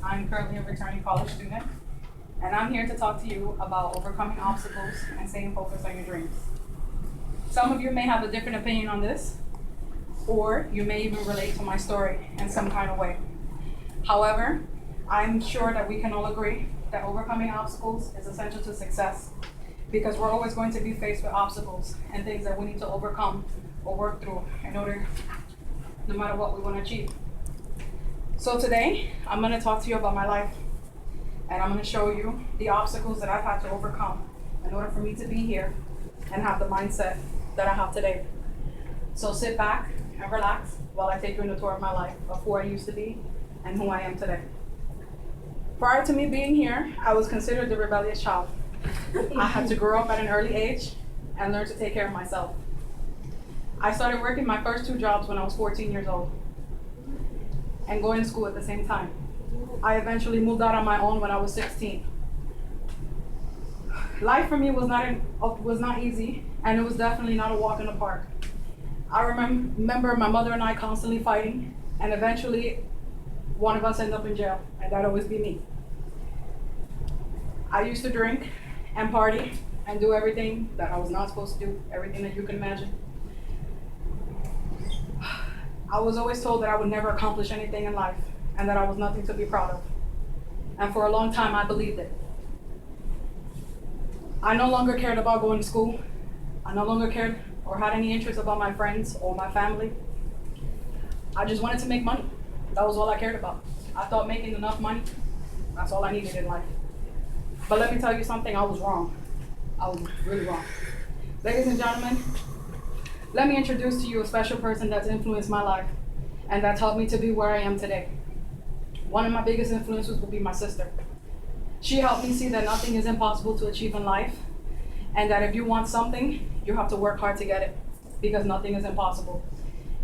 I'm currently a returning college student, and I'm here to talk to you about overcoming obstacles and staying focused on your dreams. Some of you may have a different opinion on this, or you may even relate to my story in some kind of way. However, I'm sure that we can all agree that overcoming obstacles is essential to success because we're always going to be faced with obstacles and things that we need to overcome or work through in order, no matter what we want to achieve. So today, I'm going to talk to you about my life, and I'm going to show you the obstacles that I've had to overcome in order for me to be here and have the mindset that I have today. So sit back and relax while I take you on a tour of my life, of who I used to be and who I am today. Prior to me being here, I was considered the rebellious child. I had to grow up at an early age and learn to take care of myself. I started working my first two jobs when I was 14 years old and going to school at the same time. I eventually moved out on my own when I was 16. Life for me was not easy, and it was definitely not a walk in the park. I remember my mother and I constantly fighting, and eventually one of us ended up in jail, and that'd always be me. I used to drink and party and do everything that I was not supposed to do, everything that you can imagine. I was always told that I would never accomplish anything in life and that I was nothing to be proud of. And for a long time, I believed it. I no longer cared about going to school. I no longer cared or had any interest about my friends or my family. I just wanted to make money. That was all I cared about. I thought making enough money, that's all I needed in life. But let me tell you something, I was wrong. I was really wrong. Ladies and gentlemen, let me introduce to you a special person that's influenced my life and that's helped me to be where I am today. One of my biggest influences would be my sister. She helped me see that nothing is impossible to achieve in life, and that if you want something, you have to work hard to get it, because nothing is impossible.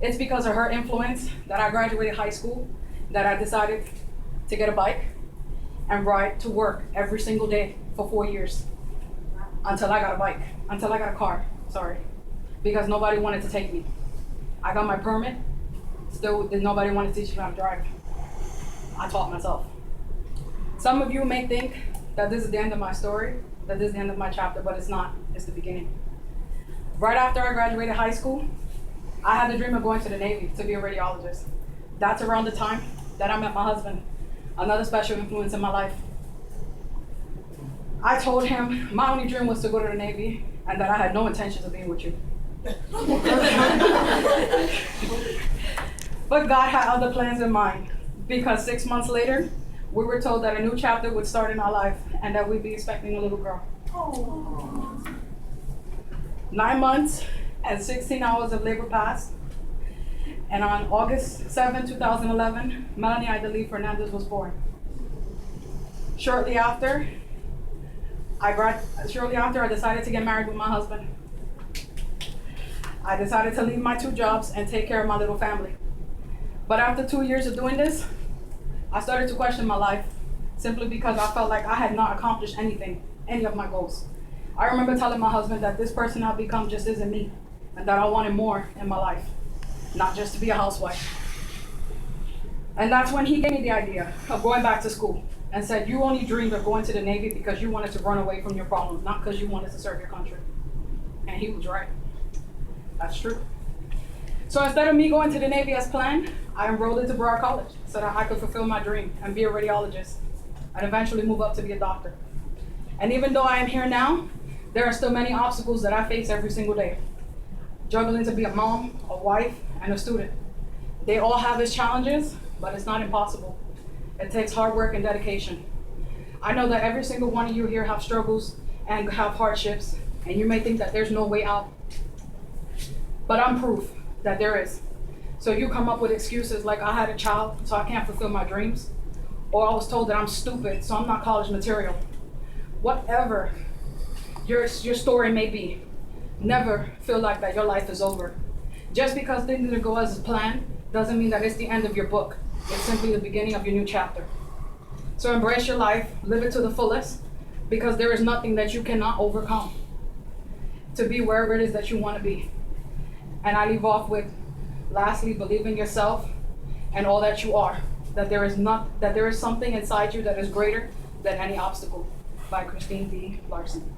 It's because of her influence that I graduated high school, that I decided to get a bike and ride to work every single day for 4 years until I got a car, because nobody wanted to take me. I got my permit, still nobody wanted to teach me how to drive. I taught myself. Some of you may think that this is the end of my story, that this is the end of my chapter, but it's not, it's the beginning. Right after I graduated high school, I had the dream of going to the Navy to be a radiologist. That's around the time that I met my husband, another special influence in my life. I told him my only dream was to go to the Navy and that I had no intentions of being with you. But God had other plans in mind, because 6 months later, we were told that a new chapter would start in our life and that we'd be expecting a little girl. Aww. 9 months and 16 hours of labor passed, and on August 7, 2011, Melanie Idali Fernandez was born. Shortly after, I decided to get married with my husband. I decided to leave my two jobs and take care of my little family. But after 2 years of doing this, I started to question my life, simply because I felt like I had not accomplished anything, any of my goals. I remember telling my husband that this person I've become just isn't me, and that I wanted more in my life, not just to be a housewife. And that's when he gave me the idea of going back to school and said, you only dreamed of going to the Navy because you wanted to run away from your problems, not because you wanted to serve your country. And he was right. That's true. So instead of me going to the Navy as planned, I enrolled into Broward College so that I could fulfill my dream and be a radiologist and eventually move up to be a doctor. And even though I am here now, there are still many obstacles that I face every single day. Juggling to be a mom, a wife, and a student. They all have its challenges, but it's not impossible. It takes hard work and dedication. I know that every single one of you here have struggles and have hardships, and you may think that there's no way out. But I'm proof that there is. So you come up with excuses like I had a child, so I can't fulfill my dreams, or I was told that I'm stupid, so I'm not college material. Whatever your story may be, never feel like that your life is over. Just because things didn't go as planned doesn't mean that it's the end of your book. It's simply the beginning of your new chapter. So embrace your life, live it to the fullest, because there is nothing that you cannot overcome to be wherever it is that you want to be. And I leave off with, lastly, believe in yourself and all that you are. that there is something inside you that is greater than any obstacle, by Christine D. Larson.